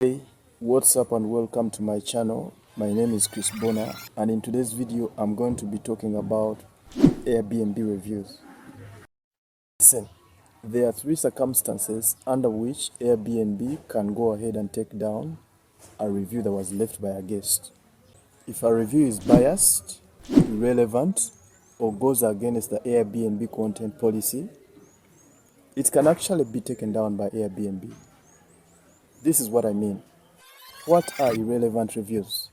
Hey, what's up and welcome to my channel. My name is Chris Bonner, and in today's video I'm going to be talking about Airbnb reviews. Listen, there are 3 circumstances under which Airbnb can go ahead and take down a review that was left by a guest. If a review is biased, irrelevant, or goes against the Airbnb content policy, it can actually be taken down by Airbnb. This is what I mean. What are irrelevant reviews?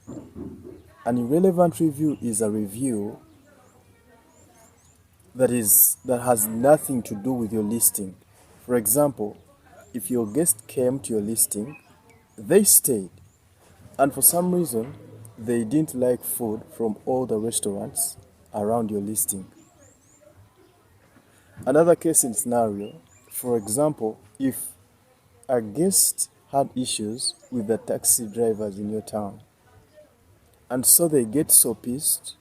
An irrelevant review is a review that has nothing to do with your listing. For example, if your guest came to your listing, they stayed, and for some reason they didn't like food from all the restaurants around your listing. Another case in scenario, for example, if a guest had issues with the taxi drivers in your town, and so they get so pissed,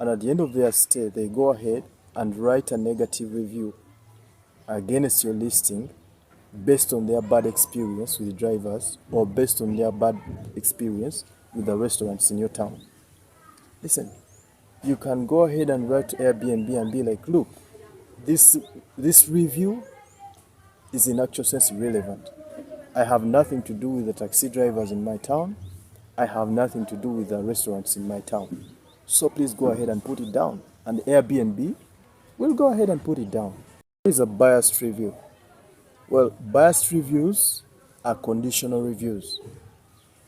and at the end of their stay they go ahead and write a negative review against your listing based on their bad experience with the drivers or based on their bad experience with the restaurants in your town. Listen, you can go ahead and write to Airbnb and be like, look, this review is in actual sense irrelevant. I have nothing to do with the taxi drivers in my town. I have nothing to do with the restaurants in my town. So please go ahead and put it down. And Airbnb will go ahead and put it down. What is a biased review? Well, biased reviews are conditional reviews.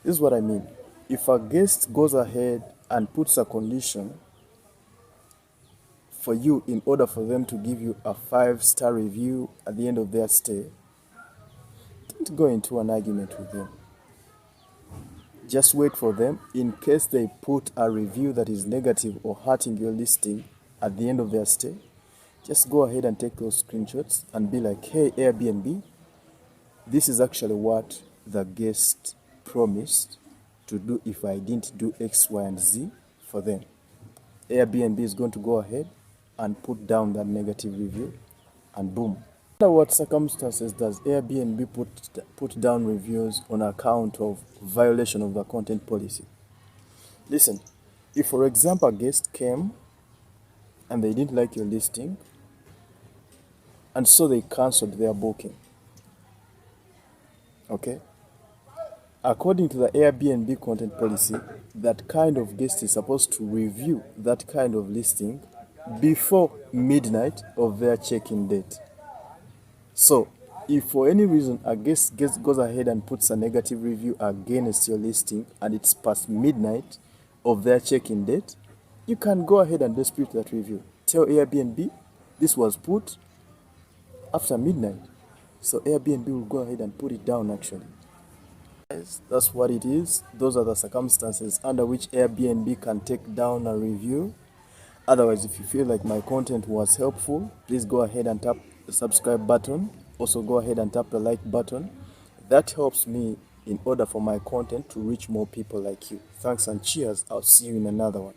This is what I mean. If a guest goes ahead and puts a condition for you in order for them to give you a 5-star review at the end of their stay, don't go into an argument with them. Just wait for them. In case they put a review that is negative or hurting your listing at the end of their stay, just go ahead and take those screenshots and be like, hey Airbnb, this is actually what the guest promised to do if I didn't do X, Y, and Z for them. Airbnb is going to go ahead and put down that negative review, and boom. Under what circumstances does Airbnb put down reviews on account of violation of the content policy? Listen, if for example a guest came and they didn't like your listing, and so they cancelled their booking, okay? According to the Airbnb content policy, that kind of guest is supposed to review that kind of listing before midnight of their check-in date. So, if for any reason a guest goes ahead and puts a negative review against your listing and it's past midnight of their check-in date, you can go ahead and dispute that review. Tell Airbnb this was put after midnight. So Airbnb will go ahead and put it down actually. Guys, that's what it is. Those are the circumstances under which Airbnb can take down a review. Otherwise, if you feel like my content was helpful, please go ahead and tap the subscribe button. Also go ahead and tap the like button. That helps me in order for my content to reach more people like you. Thanks and cheers. I'll see you in another one.